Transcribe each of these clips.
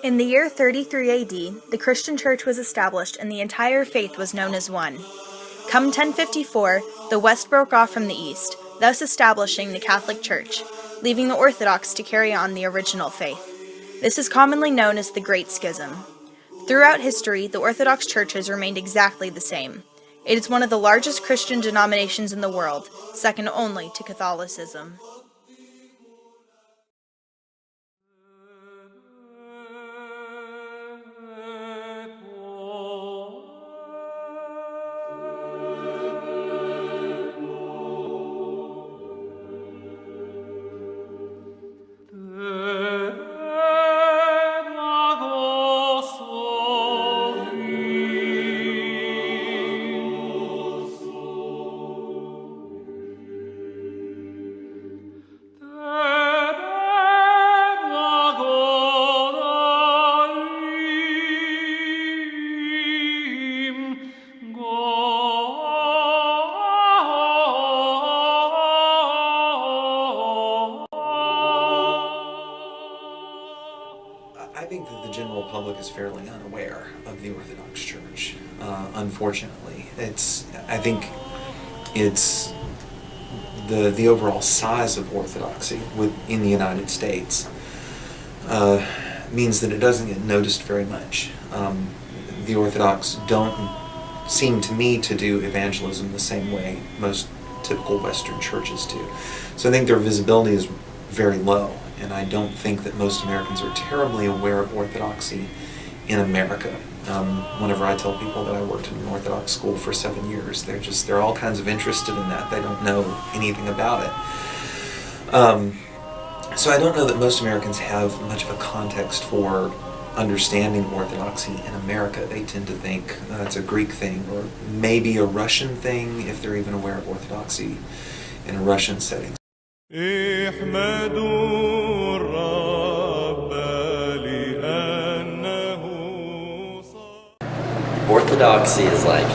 In the year 33 AD, the Christian Church was established and the entire faith was known as one. Come 1054, the West broke off from the East, thus establishing the Catholic Church, leaving the Orthodox to carry on the original faith. This is commonly known as the Great Schism. Throughout history, the Orthodox Church has remained exactly the same. It is one of the largest Christian denominations in the world, second only to Catholicism. I think that the general public is fairly unaware of the Orthodox Church, unfortunately. I think it's the overall size of Orthodoxy in the United States means that it doesn't get noticed very much. The Orthodox don't seem to me to do evangelism the same way most typical Western churches do. So I think their visibility is very low. And I don't think that most Americans are terribly aware of Orthodoxy in America. Whenever I tell people that I worked in an Orthodox school for 7 years, they're all kinds of interested in that. They don't know anything about it. So I don't know that most Americans have much of a context for understanding Orthodoxy in America. They tend to think it's a Greek thing or maybe a Russian thing if they're even aware of Orthodoxy in a Russian setting. Orthodoxy is like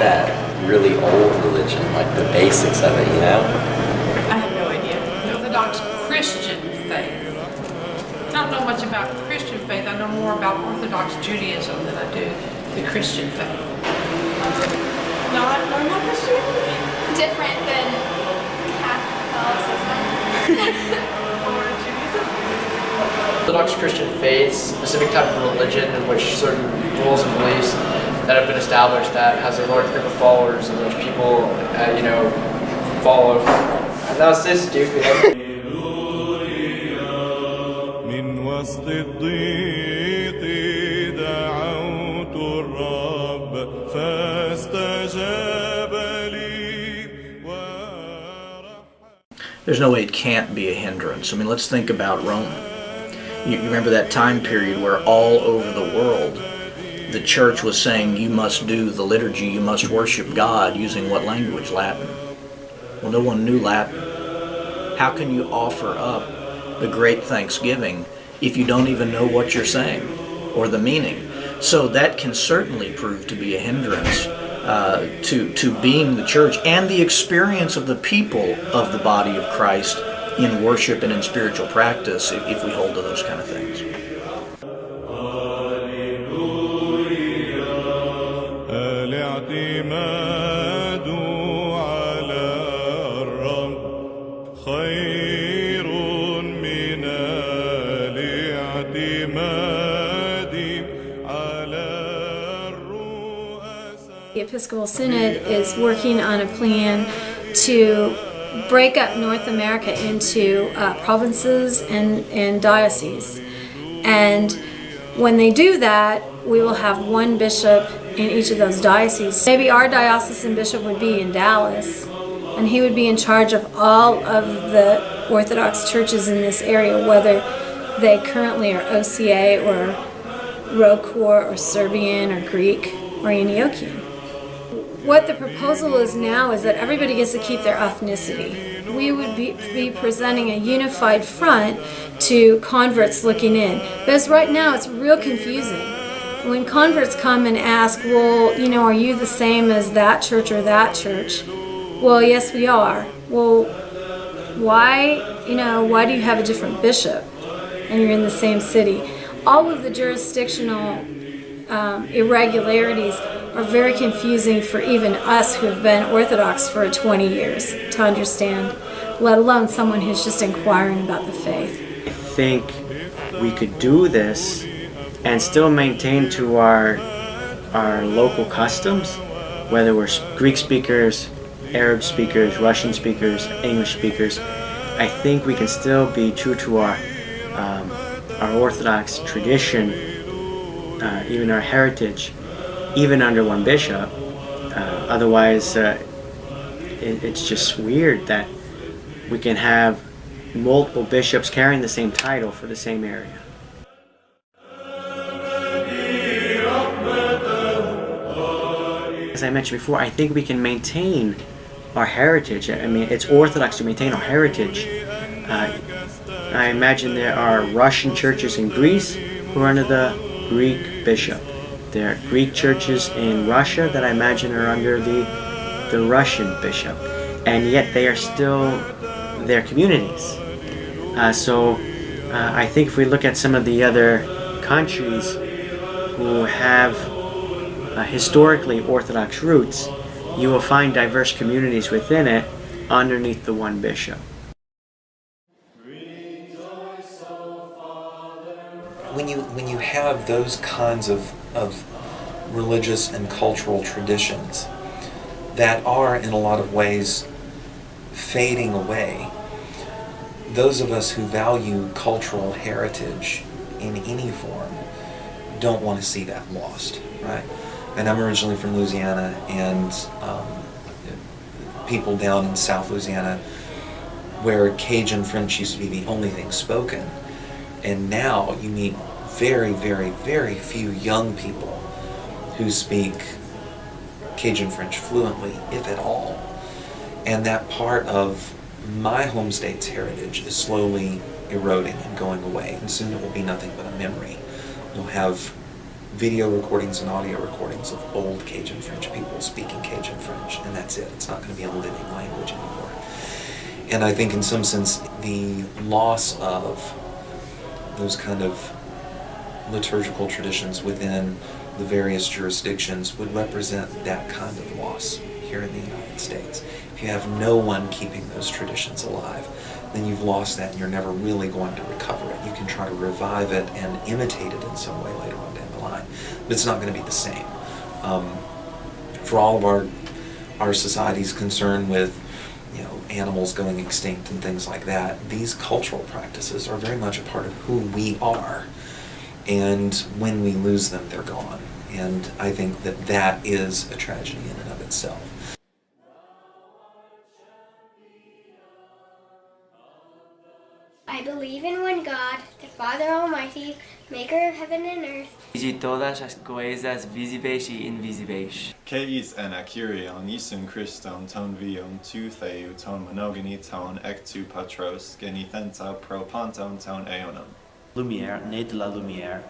that really old religion, like the basics of it, you know? I have no idea. The Orthodox Christian faith. I don't know much about Christian faith. I know more about Orthodox Judaism than I do the Christian faith. Not normal Christianity? Different than Catholicism or Judaism? Orthodox Christian faith, specific type of religion in which certain rules and beliefs that have been established that has a large group of followers in which people, follow. And that was so stupid. There's no way it can't be a hindrance. I mean, let's think about Rome. You remember that time period where all over the world the church was saying you must do the liturgy, you must worship God using what language? Latin. Well, no one knew Latin. How can you offer up the great thanksgiving if you don't even know what you're saying or the meaning? So that can certainly prove to be a hindrance to being the church and the experience of the people of the body of Christ in worship and in spiritual practice if we hold to those kind of things. The Episcopal Synod is working on a plan to break up North America into provinces and dioceses. And when they do that, we will have one bishop in each of those dioceses. Maybe our diocesan bishop would be in Dallas, and he would be in charge of all of the Orthodox churches in this area, whether they currently are OCA or ROCOR or Serbian or Greek or Antiochian. What the proposal is now is that everybody gets to keep their ethnicity. We would be presenting a unified front to converts looking in. Because right now it's real confusing. When converts come and ask, well, are you the same as that church or that church? Well, yes, we are. Well, why do you have a different bishop and you're in the same city? all of the jurisdictional irregularities are very confusing for even us who have been Orthodox for 20 years to understand, let alone someone who's just inquiring about the faith. I think we could do this and still maintain to our local customs, whether we're Greek speakers, Arab speakers, Russian speakers, English speakers. I think we can still be true to our Orthodox tradition, even our heritage, even under one bishop. Otherwise, it's just weird that we can have multiple bishops carrying the same title for the same area. As I mentioned before, I think we can maintain our heritage. I mean, it's Orthodox to maintain our heritage. I imagine there are Russian churches in Greece who are under the Greek bishop. There are Greek churches in Russia that I imagine are under the Russian bishop. And yet they are still their communities. So I think if we look at some of the other countries who have historically Orthodox roots, you will find diverse communities within it underneath the one bishop. When you have those kinds of religious and cultural traditions that are in a lot of ways fading away, those of us who value cultural heritage in any form don't want to see that lost, right? And I'm originally from Louisiana, and people down in South Louisiana where Cajun French used to be the only thing spoken, and now you meet very, very, very few young people who speak Cajun French fluently, if at all. And that part of my home state's heritage is slowly eroding and going away, and soon it will be nothing but a memory. You'll have video recordings and audio recordings of old Cajun French people speaking Cajun French, and that's it. It's not going to be a living language anymore. And I think in some sense the loss of those kind of liturgical traditions within the various jurisdictions would represent that kind of loss here in the United States. If you have no one keeping those traditions alive, then you've lost that and you're never really going to recover it. You can try to revive it and imitate it in some way later on down the line, but it's not going to be the same. For all of our society's concern with animals going extinct and things like that, these cultural practices are very much a part of who we are. And when we lose them, they're gone. And I think that is a tragedy in and of itself. I believe in one God, the Father Almighty, maker of heaven and earth. De todas as coisas visíveis e invisíveis. Que is ana Kyrion, Isun Christon, ton vion, tu theu, ton monogamy, ton ectu patros, genithenta pro panton ton aeonum. Lumière, né de la lumière.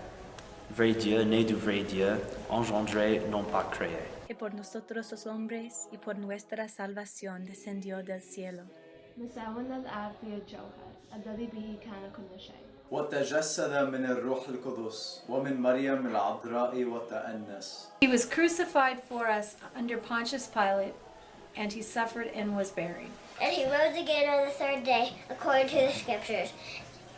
Vrai Dieu, né du vrai Dieu, engendré, non pas créé. Y por nosotros los hombres, y por nuestra salvación, descendió del cielo. مساونا الآب في الجوهر الذي به كان كل شيء. وتجسد من الروح القدس ومن مريم العذراء وتأنس. He was crucified for us under Pontius Pilate, and he suffered and was buried. And he rose again on the third day, according to the scriptures,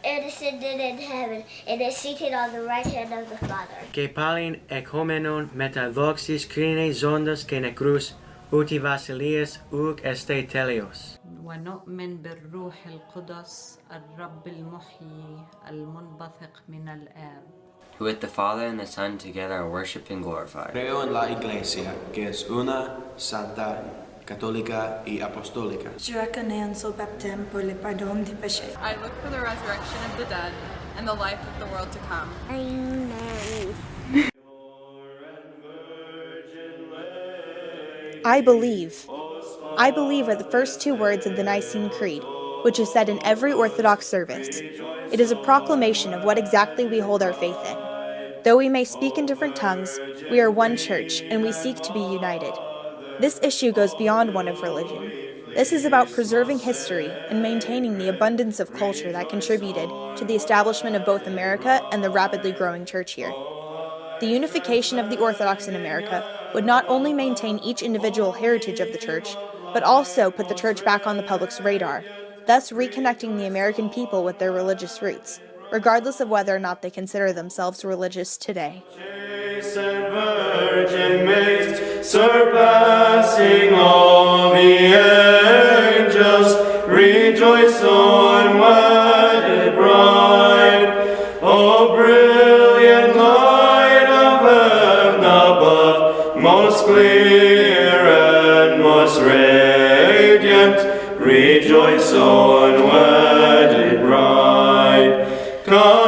and ascended into heaven, and is seated on the right hand of the Father. Que palin echomenon metadoxis crine zondas que necrus uti Vasilias uk este telios. ونؤمن بالروح القدس الرب المحيي المنبثق من الآب. With the Father and the Son together are worshipped and glorified. Creo en la Iglesia, que es una, santa, católica y apostólica. Je reconnais un seul baptême pour le pardon des péchés. I look for the resurrection of the dead and the life of the world to come. Amen. I believe. I believe are the first two words of the Nicene Creed, which is said in every Orthodox service. It is a proclamation of what exactly we hold our faith in. Though we may speak in different tongues, we are one church, and we seek to be united. This issue goes beyond one of religion. This is about preserving history and maintaining the abundance of culture that contributed to the establishment of both America and the rapidly growing church here. The unification of the Orthodox in America would not only maintain each individual heritage of the church, but also put the church back on the public's radar, thus reconnecting the American people with their religious roots, regardless of whether or not they consider themselves religious today. Virgin maids, surpassing all the angels, rejoice, O unwedded bride. O brilliant light of heaven above, most clear and most radiant, rejoice, O unwedded bride. Come